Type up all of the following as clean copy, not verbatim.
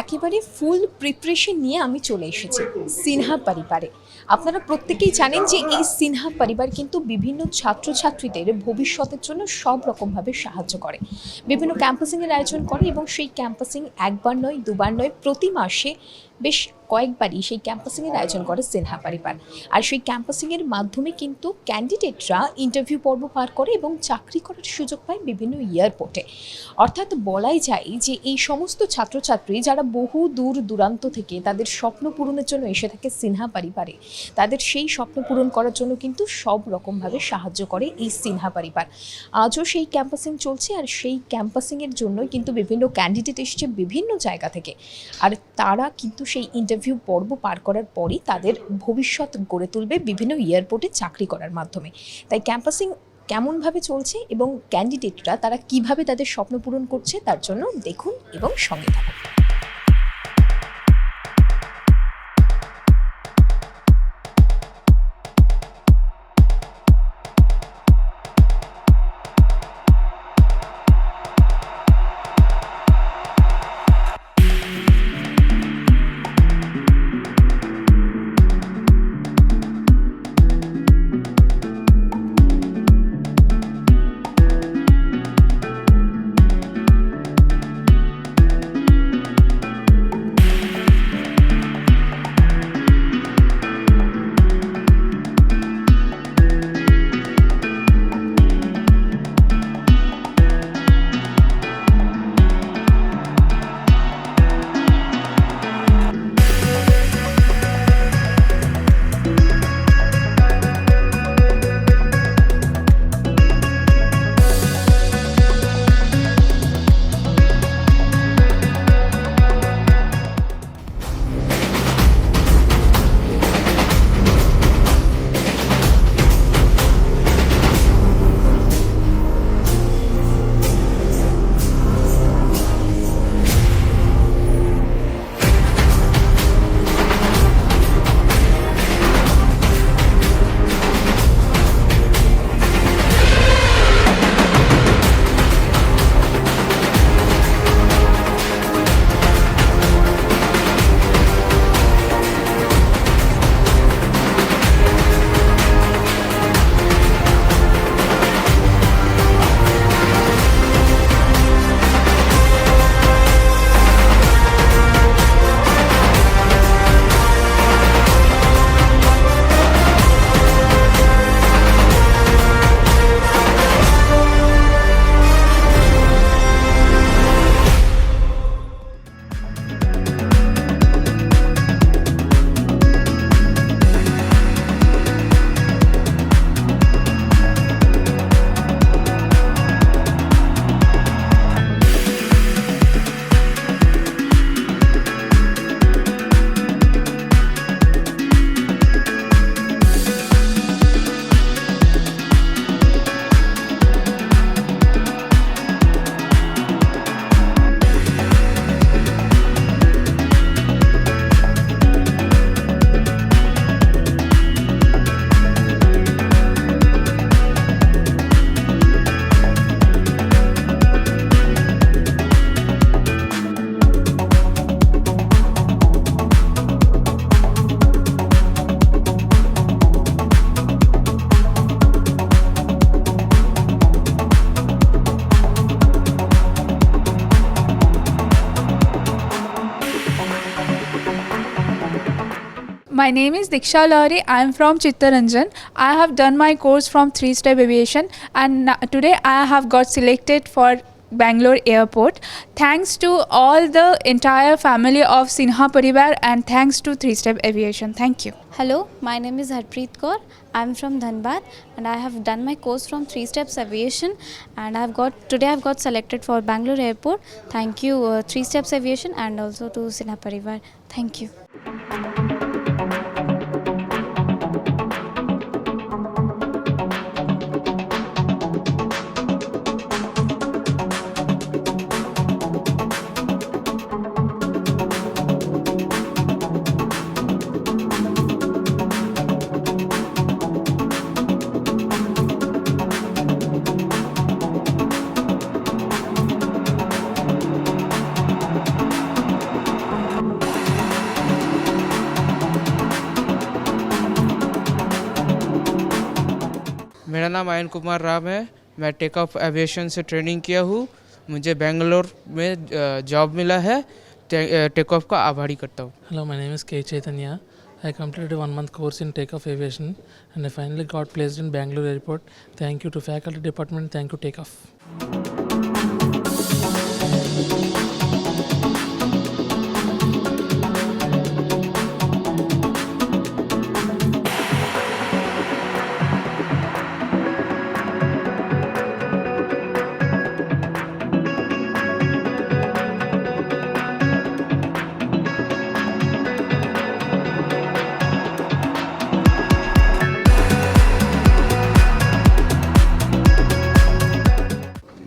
একেবারে ফুল প্রিপারেশন নিয়ে আমি চলে এসেছি সিনহা পরিবারে। আপনারা প্রত্যেকেই জানেন যে এই সিনহা পরিবার কিন্তু বিভিন্ন ছাত্রছাত্রীদের ভবিষ্যতের জন্য সব রকমভাবে সাহায্য করে, বিভিন্ন ক্যাম্পাসিংয়ের আয়োজন করে এবং সেই ক্যাম্পাসিং একবার নয় দুবার নয়, প্রতি মাসে বেশ কয়েকবারই সেই ক্যাম্পাসিংয়ের আয়োজন করে সিনহা পরিবার। আর সেই ক্যাম্পাসিংয়ের মাধ্যমে কিন্তু ক্যান্ডিডেটরা ইন্টারভিউ পর্ব পার করে এবং চাকরি করার সুযোগ পায় বিভিন্ন এয়ারপোর্টে। অর্থাৎ বলাই যায় যে এই সমস্ত ছাত্রছাত্রী যারা বহু দূর দূরান্ত থেকে তাদের স্বপ্ন পূরণের জন্য এসে থাকে সিনহা পরিবারে, তাদের সেই স্বপ্ন পূরণ করার জন্য কিন্তু সব রকমভাবে সাহায্য করে এই সিনহা পরিবার। আজও সেই ক্যাম্পাসিং চলছে, আর সেই ক্যাম্পাসিংয়ের জন্যই কিন্তু বিভিন্ন ক্যান্ডিডেট এসছে বিভিন্ন জায়গা থেকে, আর তারা কিন্তু সেই ইন্টারভিউ পর্ব পার করার পরই তাদের ভবিষ্যৎ গড়ে তুলবে বিভিন্ন এয়ারপোর্টে চাকরি করার মাধ্যমে। তাই ক্যাম্পাসিং কেমনভাবে চলছে এবং ক্যান্ডিডেটরা তারা কিভাবে তাদের স্বপ্ন পূরণ করছে তার জন্য দেখুন এবং সঙ্গে থাকুন। My name is Diksha Lawri. I am from Chittaranjan. I have done my course from 3-step aviation, and today I have got selected for Bangalore airport. Thanks to all the entire family of Sinha Paribar and thanks to 3-step aviation. Thank you. Hello, my name is Harpreet Kaur. I am from Dhanbad and I have done my course from 3-steps aviation, and today I've got selected for Bangalore airport. Thank you 3-steps aviation and also to Sinha Paribar. Thank you. मेरा नाम ion Kumar Ram है। मैं take off aviation से training किया हूँ। मुझे बेंगलोर में job मिला है। टेक ऑफ का आभारी करता हूँ। Hello, my name is K. Chaitanya. I completed a 1-month course in takeoff aviation and I finally got placed in Bangalore airport. Thank you to faculty department. Thank you takeoff.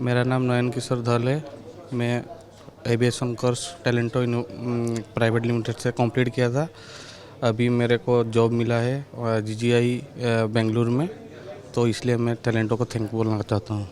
मेरा नाम नयन किशोर धल है। मैं aviation course टैलेंटो private limited से complete किया था। अभी मेरे को जॉब मिला है जीजीआई बेंगलुरु में, तो इसलिए मैं टैलेंटो को थैंक बोलना चाहता हूँ।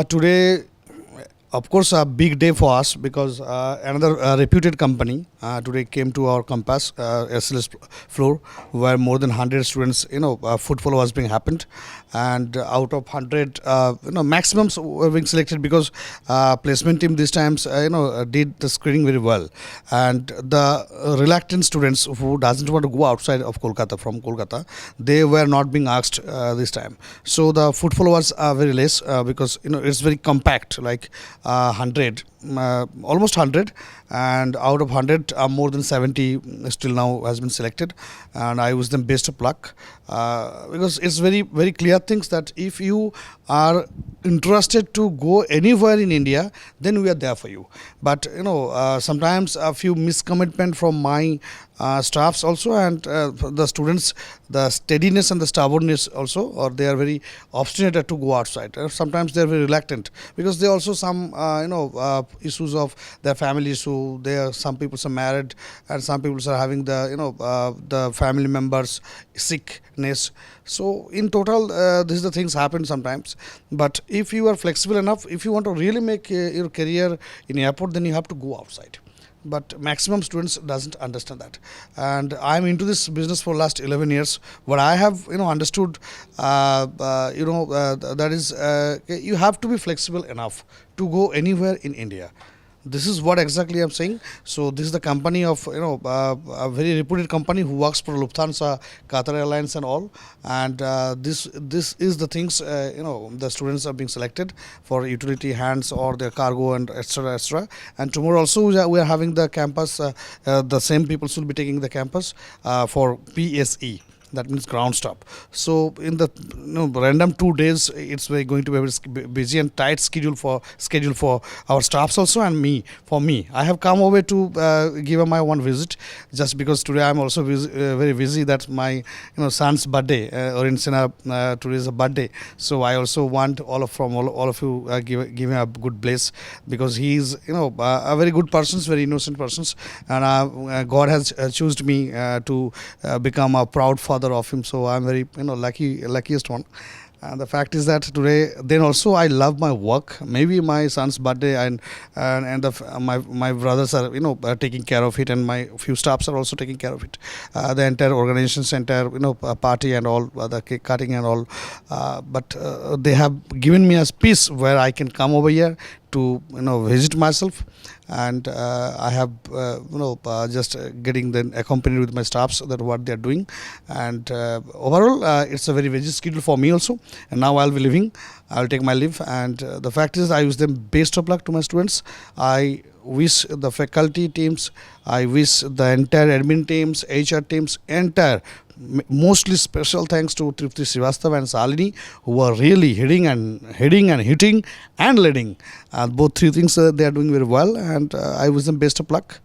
Today, of course, a big day for us because another reputed company today came to our campus, SLS floor, where more than 100 students, footfall was being happened, and out of 100, maximums were being selected because placement team this times, did the screening very well, and the reluctant students who doesn't want to go outside of Kolkata from Kolkata, they were not being asked this time. So the footfall was very less because it's very compact, like 100. Almost 100, and out of 100 more than 70 still now has been selected, and I wish them best of luck because it's very very clear things that if you are interested to go anywhere in India, then we are there for you. But sometimes a few miscommitment from my staffs also, and the students, the steadiness and the stubbornness also, or they are very obstinate to go outside. Sometimes they are very reluctant because they also some issues of their family issue. Some people are married and some people are having the family members sickness. So in total this is the things happen sometimes. But if you are flexible enough, if you want to really make your career in airport, then you have to go outside. but maximum students doesn't understand that. And I'm into this business for last 11 years. What I have understood, that is, you have to be flexible enough to go anywhere in India. This is what exactly I'm saying. So this is the company of a very reputed company who works for Lufthansa, Qatar Airlines, and all. And this is the things the students are being selected for utility hands or their cargo and etc. And tomorrow also we are having the campus. The same people will be taking the campus for PSE. That means ground stop. So in the random 2 days, it's going to be a very busy and tight schedule for our staffs also and me. For me, I have come over to give my one visit just because today I'm also very busy. That's my son's birthday, or in Sinha today is a birthday. So I also want all of you give him a good bless, because he is a very good person, very innocent person, and God has chosen me to become a proud father of him. So I'm very luckiest one. And the fact is that today, then also I love my work. Maybe my son's birthday and my brothers are taking care of it, and my few staffs are also taking care of it. The entire organization center, party and all, the cake cutting and all. But they have given me a space where I can come over here to visit myself, and I have just getting then accompanied with my staffs that what they are doing, and overall it's a very busy schedule for me also. And now I'll be leaving. I'll take my leave, and the fact is I wish them best of luck to my students. I wish the faculty teams, I wish the entire admin teams, HR teams, mostly special thanks to Tripti Srivastav and Salini, who are really hitting and hitting and leading. Both three things they are doing very well, and I wish them best of luck.